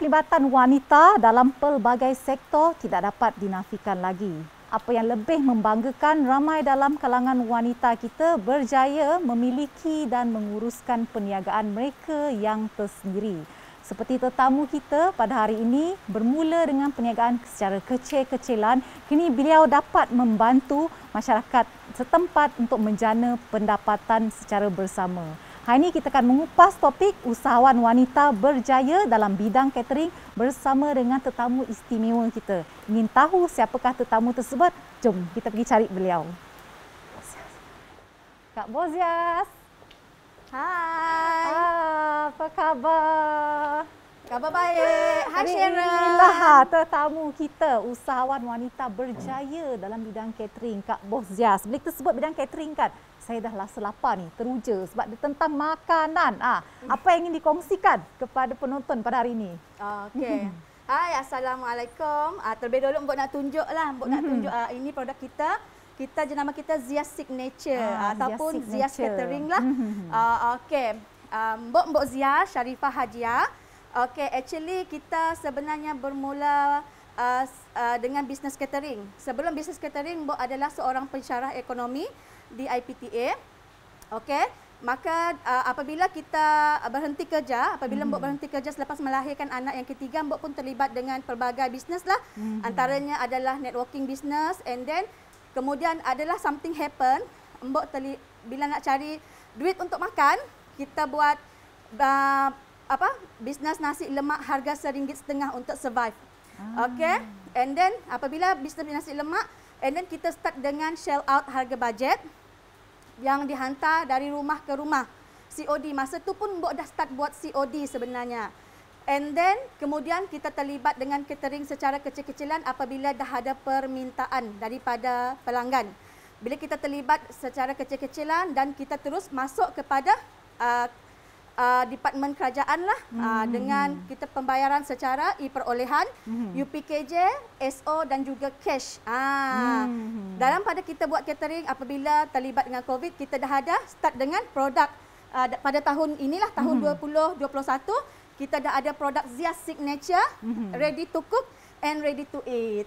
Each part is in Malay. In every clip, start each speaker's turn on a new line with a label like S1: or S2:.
S1: keterlibatan wanita dalam pelbagai sektor tidak dapat dinafikan lagi. Apa yang lebih membanggakan, ramai dalam kalangan wanita kita berjaya memiliki dan menguruskan perniagaan mereka yang tersendiri. Seperti tetamu kita pada hari ini, bermula dengan perniagaan secara kecil-kecilan, kini beliau dapat membantu masyarakat setempat untuk menjana pendapatan secara bersama. Hari ini kita akan mengupas topik usahawan wanita berjaya dalam bidang catering bersama dengan tetamu istimewa kita. Ingin tahu siapakah tetamu tersebut? Jom kita pergi cari beliau. Kak Bozias.
S2: Hai.
S1: Apa khabar?
S2: Khabar baik. Hai Sharon.
S1: Inilah tetamu kita, usahawan wanita berjaya dalam bidang catering, Kak Bozias. Bila kita sebut bidang catering kan, saya dah rasa lapar ni, teruja sebab dia tentang makanan. Apa yang ingin dikongsikan kepada penonton pada hari ini?
S2: Okey. Hai, Assalamualaikum. Terlebih dahulu Mbok nak tunjuk lah. Mbok nak tunjuk ini produk kita. Kita jenama kita Zia's Signature ataupun Zia's Catering lah. Okey. Mbok Zia Sharifah Hajia. Okey, actually kita sebenarnya bermula dengan bisnes catering. Sebelum bisnes catering, Mbok adalah seorang pensyarah ekonomi di IPTA. Okey, maka apabila kita berhenti kerja, Mbok berhenti kerja selepas melahirkan anak yang ketiga, Mbok pun terlibat dengan pelbagai bisnes lah. Antaranya adalah networking business, and then kemudian adalah something happen. Mbok bila nak cari duit untuk makan, kita buat bisnes nasi lemak harga RM1.50 untuk survive. Okey, and then apabila bisnes nasi lemak, and then kita start dengan shell out harga bajet yang dihantar dari rumah ke rumah. COD. Masa tu pun Mbok dah start buat COD sebenarnya. And then kemudian kita terlibat dengan catering secara kecil-kecilan apabila dah ada permintaan daripada pelanggan. Bila kita terlibat secara kecil-kecilan dan kita terus masuk kepada departmen kerajaan lah, dengan kita pembayaran secara e-perolehan, UPKJ, SO dan juga cash. Dalam pada kita buat catering apabila terlibat dengan COVID, kita dah ada start dengan produk pada tahun inilah, tahun 2021, kita dah ada produk Zia's Signature, ready to cook and ready to eat.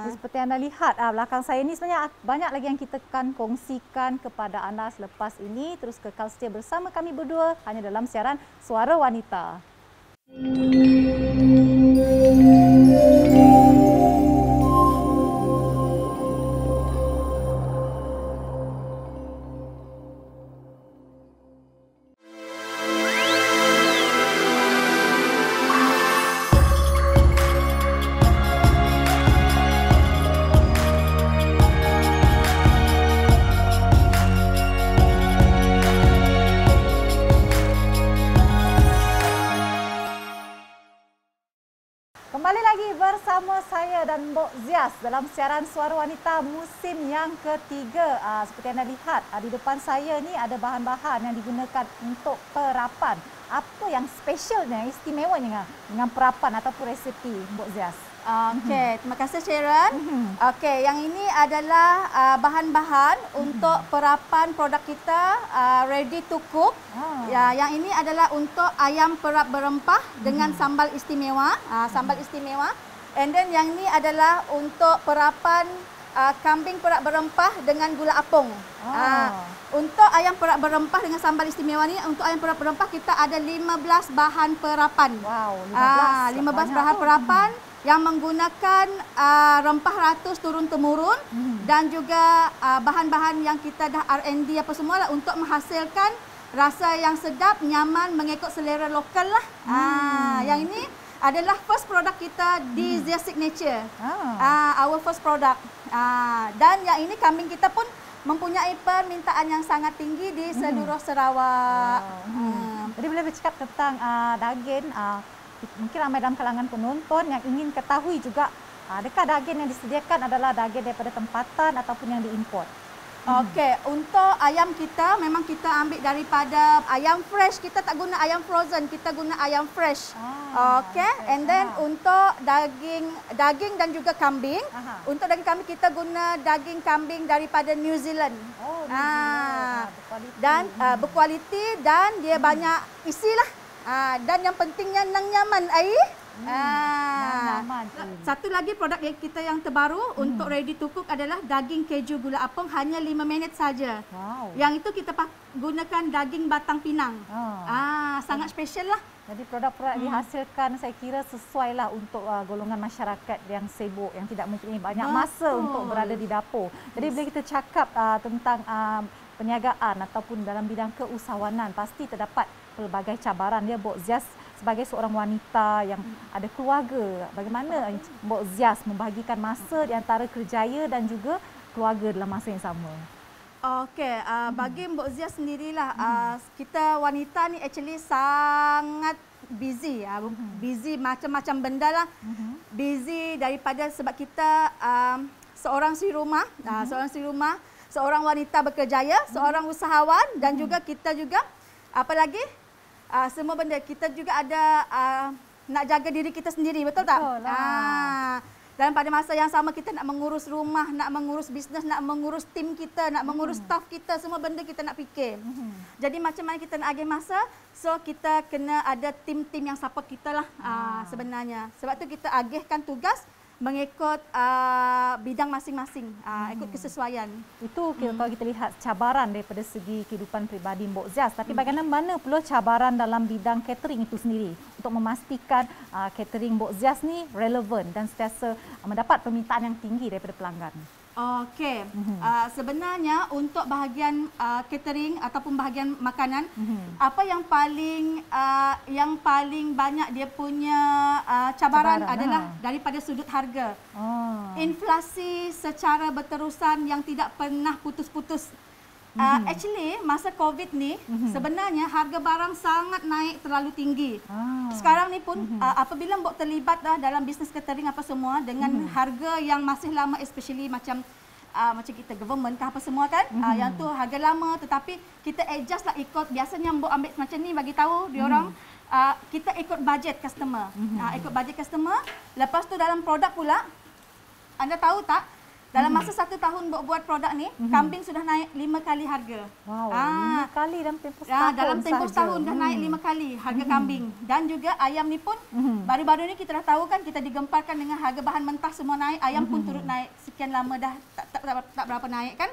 S1: Seperti anda lihat belakang saya ini, sebenarnya banyak lagi yang kita akan kongsikan kepada anda selepas ini. Terus kekal setia bersama kami berdua hanya dalam siaran Suara Wanita. Kembali lagi bersama saya dan Mbok Zias dalam siaran Suara Wanita musim yang ketiga. Seperti anda lihat, di depan saya ni ada bahan-bahan yang digunakan untuk perapan. Apa yang spesialnya, istimewanya dengan perapan ataupun resepi Mbok Zias?
S2: Okey, terima kasih Sharon. Okey, yang ini adalah bahan-bahan untuk perapan produk kita ready to cook. Ya, yang ini adalah untuk ayam perap berempah dengan sambal istimewa, And then yang ini adalah untuk perapan kambing perap berempah dengan gula apung. Untuk ayam perap berempah dengan sambal istimewa ni, untuk ayam perap berempah kita ada 15 bahan perapan.
S1: Wow,
S2: 15 bahan perapan yang menggunakan rempah ratus turun-temurun dan juga bahan-bahan yang kita dah R&D apa semualah untuk menghasilkan rasa yang sedap, nyaman, mengikut selera lokal lah. Yang ini adalah first product kita di Zia's Signature. Our first product. Dan yang ini kambing kita pun mempunyai permintaan yang sangat tinggi di seluruh Sarawak.
S1: Jadi boleh bercakap tentang daging, mungkin ramai dalam kalangan penonton yang ingin ketahui juga, adakah daging yang disediakan adalah daging daripada tempatan ataupun yang diimport?
S2: Okey, untuk ayam kita memang kita ambil daripada ayam fresh. Kita tak guna ayam frozen, kita guna ayam fresh. Okey, and then untuk daging dan juga kambing. Untuk daging kambing kita guna daging kambing daripada New Zealand.
S1: Berkualiti.
S2: Dan berkualiti dan dia banyak isi lah. Dan yang pentingnya nang nyaman
S1: nyaman.
S2: Satu lagi produk kita yang terbaru untuk ready to cook adalah daging keju gula apung, hanya 5 minit saja.
S1: Wow.
S2: Yang itu kita gunakan daging batang pinang. Sangat special lah.
S1: Jadi produk-produk dihasilkan saya kira sesuai lah untuk golongan masyarakat yang sibuk, yang tidak mempunyai banyak masa untuk berada di dapur. Jadi bila kita cakap tentang perniagaan ataupun dalam bidang keusahawanan, pasti terdapat pelbagai cabaran ya, Mbok Zias sebagai seorang wanita yang ada keluarga. Bagaimana Mbok Zias membahagikan masa di antara kerjaya dan juga keluarga dalam masa yang sama?
S2: Okey, bagi Mbok Zias sendirilah, kita wanita ni actually sangat busy, busy macam-macam benda lah. Busy daripada sebab kita seorang isteri rumah, seorang wanita berkerjaya, seorang usahawan, dan juga kita juga apa lagi? Semua benda kita juga ada nak jaga diri kita sendiri, betul tak? Dan pada masa yang sama kita nak mengurus rumah, nak mengurus bisnes, nak mengurus tim kita, nak mengurus staff kita, semua benda kita nak fikir. Jadi macam mana kita nak agih masa? So kita kena ada tim-tim yang support kita lah sebenarnya. Sebab tu kita agihkan tugas mengikut bidang masing-masing, ikut kesesuaian. Itu
S1: kalau kita lihat cabaran daripada segi kehidupan peribadi Mbok Zias. Tapi bagaimana pula cabaran dalam bidang catering itu sendiri untuk memastikan catering Mbok Zias ni relevan dan sentiasa mendapat permintaan yang tinggi daripada pelanggan?
S2: Okey, sebenarnya untuk bahagian catering ataupun bahagian makanan, apa yang paling banyak dia punya cabaran adalah daripada sudut harga. Inflasi secara berterusan yang tidak pernah putus-putus. Actually, masa COVID ni, sebenarnya harga barang sangat naik terlalu tinggi. Sekarang ni pun, apabila Mbok terlibat dalam bisnes catering apa semua, dengan harga yang masih lama, especially macam kita government ke apa semua kan, yang tu harga lama, tetapi kita adjust lah ikut, biasanya Mbok ambil macam ni, bagi tahu diorang, kita ikut budget customer. Ikut budget customer, lepas tu dalam produk pula, anda tahu tak, dalam masa 1 tahun buat produk ni, kambing sudah naik 5 kali harga.
S1: Wow, 5 kali dalam tempoh setahun.
S2: Dalam tempoh setahun dah naik 5 kali harga kambing. Dan juga ayam ni pun, baru-baru ni kita dah tahu kan, kita digemparkan dengan harga bahan mentah semua naik, ayam pun turut naik. Sekian lama dah tak berapa naik kan.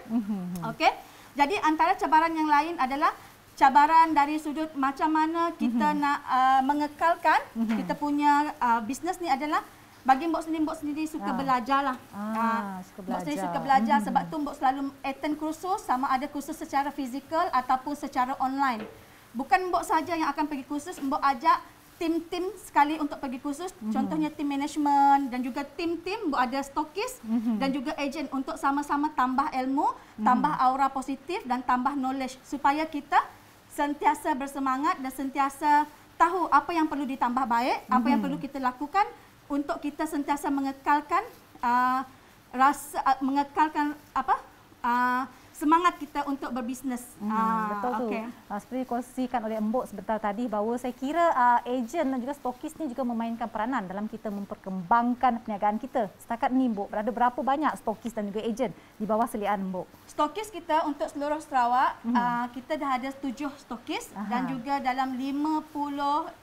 S2: Okey. Jadi antara cabaran yang lain adalah cabaran dari sudut macam mana kita nak mengekalkan kita punya bisnes ni adalah, bagi Mbok sendiri suka belajar lah. Mbok sendiri suka belajar, sebab tu Mbok selalu attend kursus, sama ada kursus secara fizikal ataupun secara online. Bukan Mbok saja yang akan pergi kursus, Mbok ajak tim-tim sekali untuk pergi kursus. Contohnya tim management dan juga tim-tim, Mbok ada stokis dan juga ejen untuk sama-sama tambah ilmu, tambah aura positif dan tambah knowledge supaya kita sentiasa bersemangat dan sentiasa tahu apa yang perlu ditambah baik, apa yang perlu kita lakukan untuk kita sentiasa mengekalkan semangat kita untuk berbisnes.
S1: Betul tu. Seperti dikongsikan oleh Mbok sebentar tadi, bahawa saya kira ejen dan juga stokis ni juga memainkan peranan dalam kita memperkembangkan perniagaan kita. Setakat ni Mbok, berada berapa banyak stokis dan juga ejen di bawah seliaan Mbok?
S2: Stokis kita untuk seluruh Sarawak, kita dah ada 7 stokis dan juga dalam 50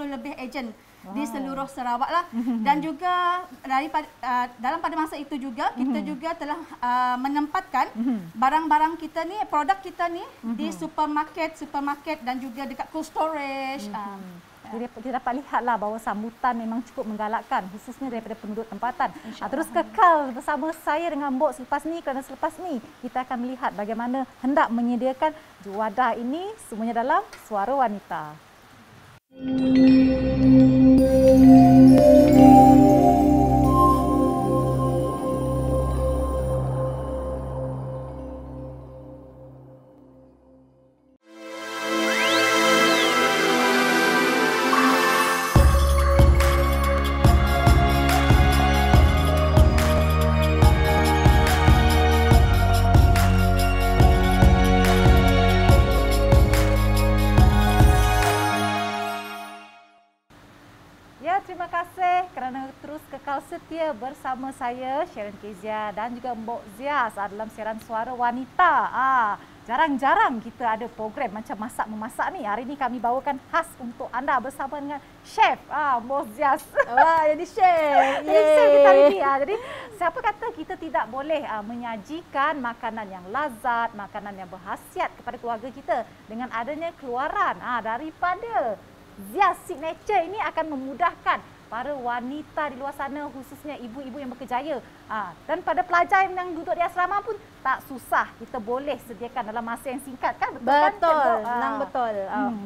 S2: lebih ejen di seluruh Sarawak lah. Dan juga dalam pada masa itu juga kita juga telah menempatkan barang-barang kita ni, produk kita ni di supermarket dan juga dekat cold storage.
S1: Jadi kita dapat lihatlah bahawa sambutan memang cukup menggalakkan, khususnya daripada penduduk tempatan. Terus kekal bersama saya dengan Mbok selepas ni, kerana selepas ni kita akan melihat bagaimana hendak menyediakan juadah ini semuanya dalam Suara Wanita. Terima kasih kerana terus kekal setia bersama saya, Sharon Kezia dan juga Mbok Zias dalam siaran Suara Wanita. jarang-jarang kita ada program macam masak-memasak ni. Hari ni kami bawakan khas untuk anda bersama dengan Chef Bos Zias.
S2: Wah, jadi chef.
S1: Jadi chef kita hari ni. Jadi siapa kata kita tidak boleh menyajikan makanan yang lazat, makanan yang berkhasiat kepada keluarga kita dengan adanya keluaran daripada Zias Signature ini akan memudahkan para wanita di luar sana, khususnya ibu-ibu yang berkejaya. Dan pada pelajar yang duduk di asrama pun tak susah. Kita boleh sediakan dalam masa yang singkat kan?
S2: Betul, betul.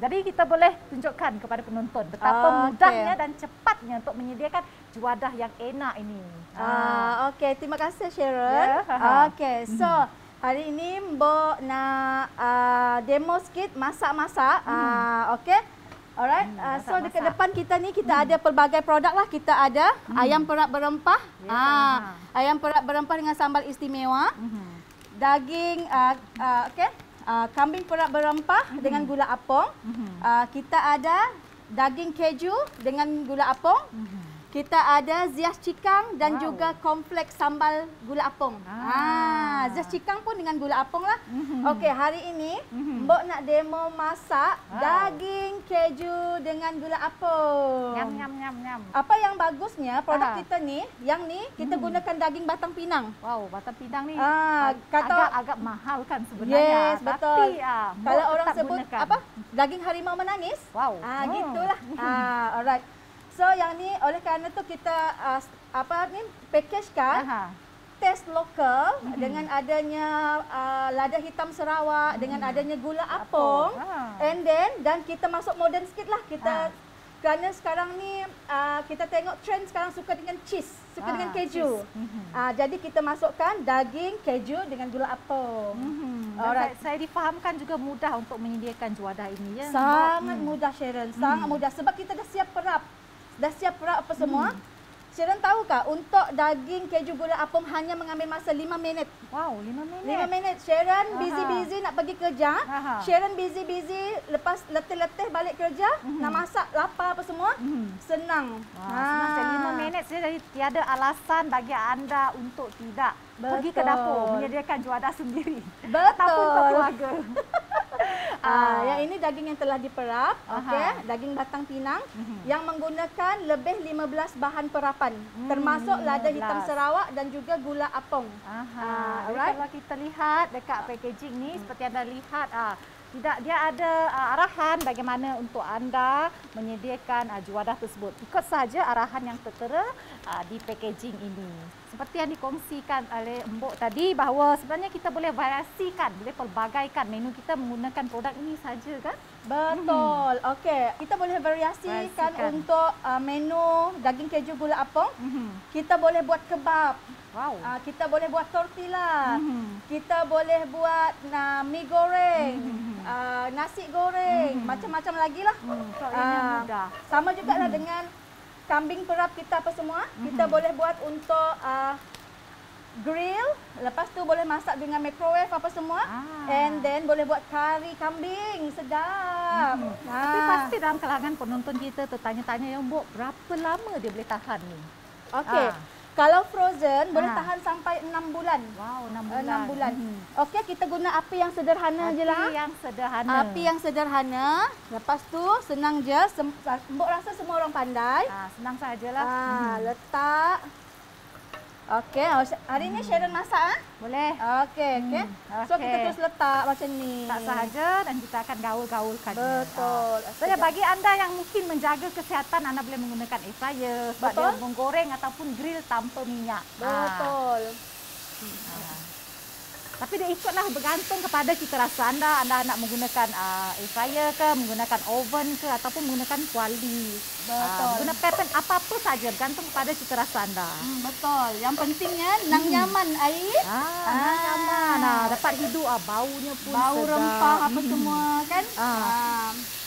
S1: Jadi kita boleh tunjukkan kepada penonton betapa mudahnya dan cepatnya untuk menyediakan juadah yang enak ini.
S2: Okey, terima kasih Sharon. Okey, so hari ini Mbok nak demo sikit masak-masak. Okey. Alright, so dekat depan kita ni kita ada pelbagai produk lah. Kita ada ayam perak berempah, ayam perak berempah dengan sambal istimewa, daging, kambing perak berempah dengan gula apung. Kita ada daging keju dengan gula apung. Kita ada Zias Cikang dan juga kompleks sambal gula apung. Zias Cikang pun dengan gula apung lah. Okey, hari ini Mbok nak demo masak daging keju dengan gula apung.
S1: Nyam.
S2: Apa yang bagusnya produk kita ni, yang ni kita gunakan daging batang pinang.
S1: Wow, batang pinang ni agak mahal kan sebenarnya.
S2: Yes, betul.
S1: Tapi
S2: kalau orang sebut
S1: gunakan.
S2: apa? Daging harimau menangis.
S1: Wow.
S2: Gitulah. Alright. So yang ni oleh kerana tu kita package kan test lokal dengan adanya lada hitam Sarawak, dengan adanya gula apung, and then kita masuk modern sikit lah kita kerana sekarang ni kita tengok trend sekarang suka dengan cheese, suka dengan keju. Jadi kita masukkan daging keju dengan gula apung.
S1: Saya difahamkan juga mudah untuk menyediakan juadah ini ya.
S2: Sangat mudah Sharon, sangat mudah sebab kita dah siap perap. Dah siap perap apa semua. Sharon tahu tak untuk daging keju gula apung hanya mengambil masa 5 minit.
S1: Wow, 5 minit.
S2: 5 minit. Sharon busy-busy nak pergi kerja. Sharon busy-busy lepas letih-letih balik kerja, nak masak lapar apa semua. Senang.
S1: Senang. 5 minit saja, jadi tiada alasan bagi anda untuk tidak pergi ke dapur menyediakan juadah sendiri. Ataupun untuk keluarga.
S2: Yang ini daging yang telah diperap, daging batang pinang yang menggunakan lebih 15 bahan perapan, termasuk lada hitam Sarawak dan juga gula apung.
S1: Kalau kita lihat dekat packaging ni, seperti anda lihat, dia ada arahan bagaimana untuk anda menyediakan juadah tersebut. Ikut saja arahan yang tertera di packaging ini. Seperti yang dikongsikan oleh Mbok tadi bahawa sebenarnya kita boleh variasikan, boleh pelbagaikan menu kita menggunakan produk ini saja kan?
S2: Betul. Okey, kita boleh variasikan untuk menu daging keju gula apung. Kita boleh buat kebab.
S1: Wow.
S2: Kita boleh buat tortilla. Kita boleh buat mie goreng, nasi goreng, macam-macam lagi lah.
S1: Mudah.
S2: Sama juga lah dengan kambing perap kita apa semua. Kita boleh buat untuk grill. Lepas tu boleh masak dengan microwave apa semua. And then boleh buat kari kambing. Sedap.
S1: Tapi pasti dalam kalangan penonton kita tertanya-tanya, yang Mbok berapa lama dia boleh tahan ni?
S2: Okey. Kalau frozen boleh tahan sampai 6 bulan.
S1: Wow, 6 bulan.
S2: 6 bulan. Okey, kita guna api yang sederhana je lah.
S1: Api yang sederhana.
S2: Api yang sederhana. Lepas tu senang je. Mbok rasa semua orang pandai.
S1: Senang sajalah.
S2: Letak. Okey, hari ni Sharon masak
S1: Boleh.
S2: Okey. So kita terus letak macam ni.
S1: Tak sahaja dan kita akan gaul-gaulkan.
S2: Betul.
S1: Jadi bagi anda yang mungkin menjaga kesihatan, anda boleh menggunakan air fryer sebab dia menggoreng ataupun grill tanpa minyak.
S2: Betul.
S1: Tapi dia ikutlah bergantung kepada cita rasa anda. Anda nak menggunakan air fryer ke, menggunakan oven ke ataupun menggunakan kuali.
S2: Betul.
S1: Guna pattern apa-apa saja bergantung kepada cita rasa anda.
S2: Betul. Yang pentingnya nang nyaman air.
S1: Nang nyaman. Dapat hidup baunya pun
S2: bau
S1: sedap.
S2: rempah apa semua kan.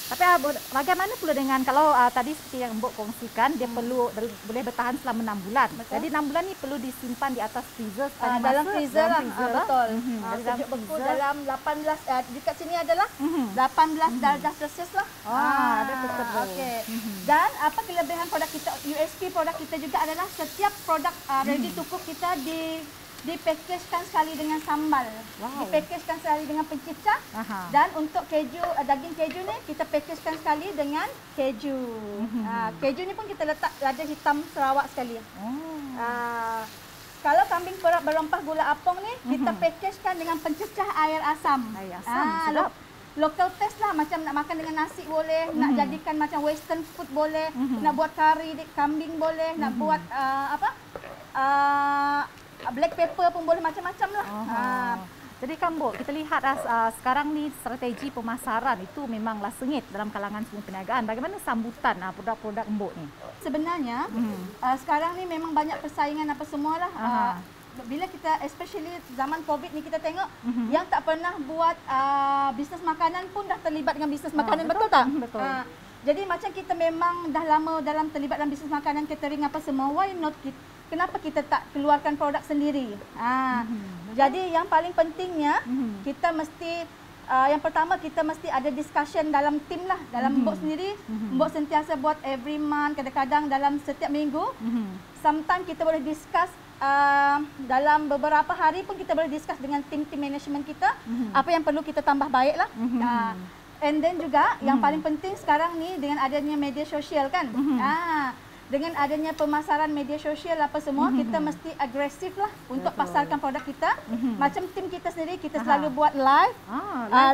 S1: Tapi bagaimana pula dengan kalau tadi seperti yang Mbok kongsikan, dia perlu boleh bertahan selama 6 bulan. Betul. Jadi 6 bulan ni perlu disimpan di atas freezer
S2: dalam freezer lah. Betul.
S1: Sejuk
S2: beku dalam 18 dekat sini adalah 18 darjah Celsius lah.
S1: Ada tersebut.
S2: Okey. Dan apa kelebihan produk kita, USP produk kita juga adalah setiap produk ready to cook kita dipackagekan sekali dengan sambal.
S1: Wow.
S2: Dipackagekan sekali dengan pencicah. Dan untuk keju, daging keju ni kita packagekan sekali dengan keju. Keju ni pun kita letak lada hitam Sarawak sekali. Kalau kambing perap berempah gula apong ni, kita packagekan dengan pencecah air asam.
S1: Air asam, sedap.
S2: Local taste lah, macam nak makan dengan nasi boleh, nak jadikan macam western food boleh, nak buat kari kambing boleh, nak buat black pepper pun boleh, macam-macam lah.
S1: Jadi kan Bu, kita lihat sekarang ni strategi pemasaran itu memanglah sengit dalam kalangan semua perniagaan. Bagaimana sambutan produk-produk Mbok ni?
S2: Sebenarnya sekarang ni memang banyak persaingan apa semualah. Bila kita, especially zaman COVID ni, kita tengok yang tak pernah buat bisnes makanan pun dah terlibat dengan bisnes makanan, betul tak?
S1: Betul.
S2: Jadi macam kita memang dah lama dalam terlibat dalam bisnes makanan, catering apa semua, why not kenapa kita tak keluarkan produk sendiri? Jadi yang paling pentingnya kita mesti yang pertama kita mesti ada discussion dalam tim lah, dalam Mbok sendiri. Mbok sentiasa buat every month, kadang-kadang dalam setiap minggu. Sometimes kita boleh discuss dalam beberapa hari pun kita boleh discuss dengan tim management kita apa yang perlu kita tambah baik lah. And then juga yang paling penting sekarang ni dengan adanya media sosial kan. Dengan adanya pemasaran media sosial apa semua, kita mesti agresif lah untuk pasarkan produk kita. Macam tim kita sendiri, kita selalu buat live,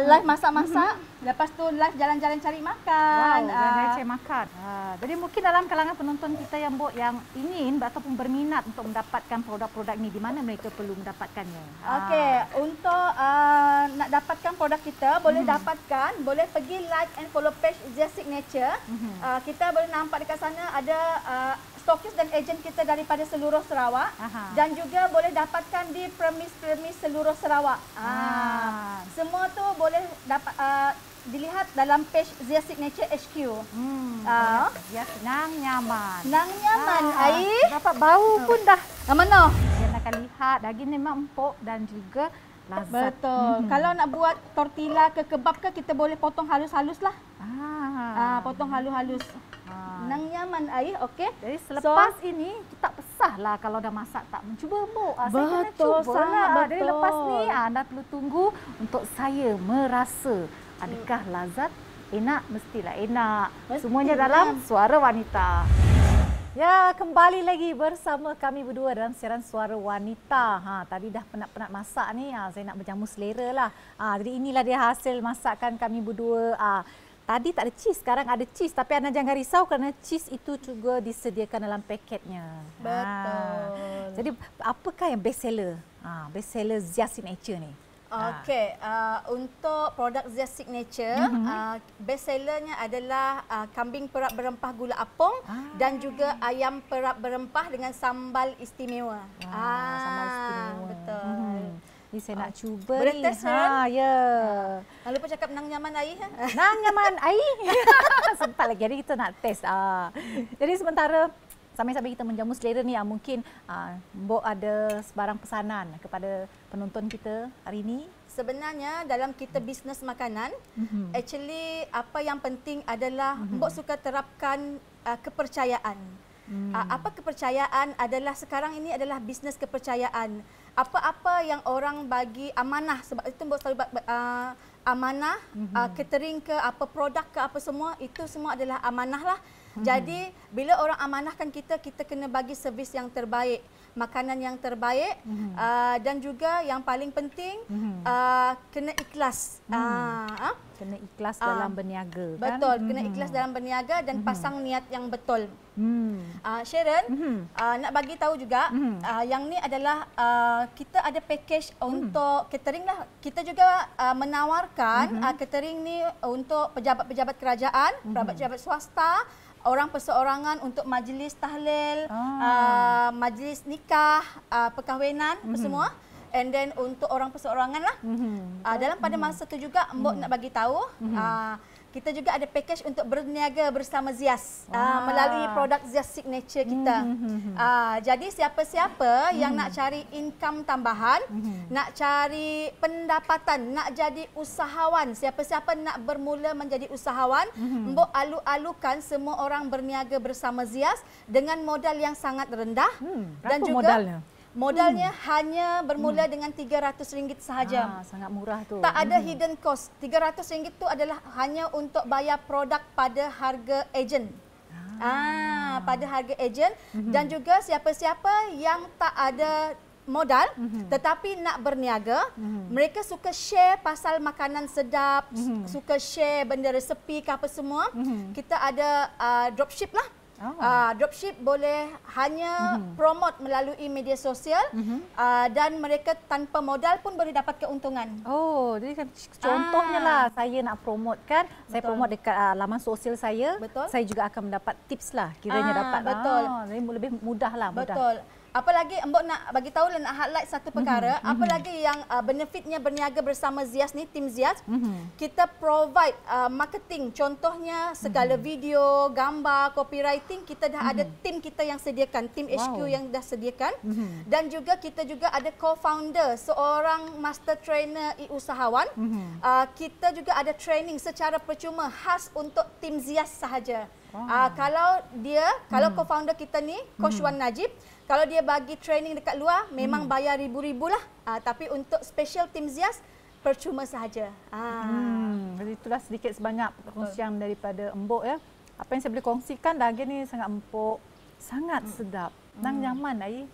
S2: live masak-masak. Lepas tu live jalan-jalan cari makan.
S1: Jalan-jalan cari makan. Jadi mungkin dalam kalangan penonton kita yang Mbok yang ingin ataupun berminat untuk mendapatkan produk-produk ni, di mana mereka perlu mendapatkannya?
S2: Okey, untuk nak dapatkan produk kita, boleh dapatkan, boleh pergi like and follow page Zia Signature. Kita boleh nampak dekat sana ada stokis dan ejen kita daripada seluruh Sarawak. Dan juga boleh dapatkan di premis-premis seluruh Sarawak. Semua tu boleh dapat dilihat dalam page Zia Signature HQ.
S1: Zia Nang Nyaman.
S2: Nang Nyaman.
S1: Dapat bau pun dah.
S2: Mana?
S1: Kita akan lihat daging memang empuk dan juga lazat.
S2: Betul. Kalau nak buat tortilla ke kebab ke, kita boleh potong halus-halus lah. Potong halus-halus. Nang Nyaman okey.
S1: Jadi selepas ini kita pesahlah kalau dah masak tak mencuba Mbok. Saya kena cuba
S2: sangat
S1: lah. Jadi lepas ni anda perlu tunggu untuk saya merasa adakah lazat, enak, mestilah enak. Semuanya dalam Suara Wanita. Ya, kembali lagi bersama kami berdua dalam siaran Suara Wanita. Tadi dah penat-penat masak ni, saya nak berjamu selera lah. Jadi inilah dia hasil masakan kami berdua. Tadi tak ada cheese, sekarang ada cheese. Tapi anda jangan risau kerana cheese itu juga disediakan dalam paketnya.
S2: Betul.
S1: Jadi apakah yang best seller? Best seller Zia Signature ni?
S2: Okey, untuk produk Zia Signature, best sellernya adalah kambing perap berempah gula apong dan juga ayam perap berempah dengan sambal istimewa.
S1: Sambal istimewa.
S2: Betul.
S1: Ni saya nak cuba
S2: boleh
S1: ni.
S2: Test, ya.
S1: Ya.
S2: Lupa cakap Nang Nyaman air.
S1: Nang Nyaman air. Sempat lagi, jadi kita nak test. Jadi sementara sambil-sambil kita menjamu selera ni, mungkin Mbok ada sebarang pesanan kepada penonton kita hari ini?
S2: Sebenarnya dalam kita bisnes makanan, actually apa yang penting adalah Mbok suka terapkan kepercayaan. Apa kepercayaan adalah sekarang ini adalah bisnes kepercayaan. Apa-apa yang orang bagi amanah, sebab itu Mbok selalu amanah, catering ke apa produk ke apa semua, itu semua adalah amanah lah. Jadi bila orang amanahkan kita, kita kena bagi servis yang terbaik, makanan yang terbaik, dan juga yang paling penting kena ikhlas.
S1: Kena ikhlas dalam berniaga.
S2: Betul, kena ikhlas dalam berniaga dan pasang niat yang betul. Sharon, nak bagi tahu juga, yang ni adalah kita ada package untuk catering lah. Kita juga menawarkan catering ni untuk pejabat-pejabat kerajaan, pejabat-pejabat swasta, orang perseorangan untuk majlis tahlil, majlis nikah, perkahwinan, semua. And then untuk orang perseorangan lah. Dalam pada masa tu juga Mbok nak bagi tahu, kita juga ada package untuk berniaga bersama Zias melalui produk Zias Signature kita. Jadi siapa-siapa yang nak cari income tambahan, nak cari pendapatan, nak jadi usahawan, siapa-siapa nak bermula menjadi usahawan, Mbok alu-alukan semua orang berniaga bersama Zias dengan modal yang sangat rendah.
S1: Dan juga modalnya?
S2: Modalnya hanya bermula dengan RM300 sahaja.
S1: Sangat murah tu.
S2: Tak ada hidden cost. RM300 tu adalah hanya untuk bayar produk pada harga ejen. Pada harga ejen. Dan juga siapa-siapa yang tak ada modal tetapi nak berniaga, mereka suka share pasal makanan sedap, suka share benda resepi ke apa semua. Kita ada dropship lah. Dropship boleh hanya promote melalui media sosial dan mereka tanpa modal pun boleh dapat keuntungan.
S1: Jadi kan contohnya lah saya nak promote kan, saya promote dekat laman sosial saya.
S2: Betul.
S1: Saya juga akan mendapat tips lah kiranya dapat.
S2: Betul.
S1: Jadi lebih mudah lah.
S2: Betul. Apalagi Mbok nak bagi tahu nak highlight satu perkara, apalagi yang benefitnya berniaga bersama Zias ni, tim Zias, kita provide marketing, contohnya segala video, gambar, copywriting, kita dah ada tim kita yang sediakan, tim HQ yang dah sediakan. Dan juga kita juga ada co-founder, seorang master trainer usahawan. Kita juga ada training secara percuma khas untuk tim Zias sahaja. Kalau co-founder kita ni, Coach Wan Najib, kalau dia bagi training dekat luar, memang bayar ribu-ribu lah. Tapi untuk special tim Zias, percuma sahaja.
S1: Jadi itulah sedikit sebanyak perkongsian daripada Mbok ya. Apa yang saya boleh kongsikan, daging ni sangat empuk, sangat sedap. Nang nyaman ai.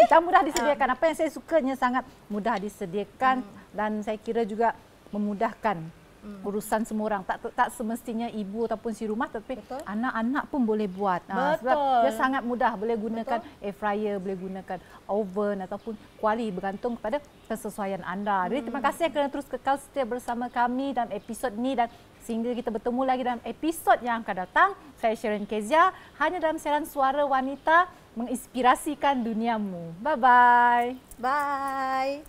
S1: Dan mudah disediakan. Apa yang saya sukanya sangat mudah disediakan dan saya kira juga memudahkan urusan semua orang. Tak semestinya ibu ataupun si rumah, tapi anak-anak pun boleh buat. Sebab dia sangat mudah, boleh gunakan air fryer, boleh gunakan oven ataupun kuali, bergantung kepada kesesuaian anda. Jadi terima kasih kerana terus kekal setia bersama kami dalam episod ni, dan sehingga kita bertemu lagi dalam episod yang akan datang. Saya Sharon Kezia, hanya dalam siaran Suara Wanita, menginspirasikan duniamu. Bye-bye.
S2: Bye.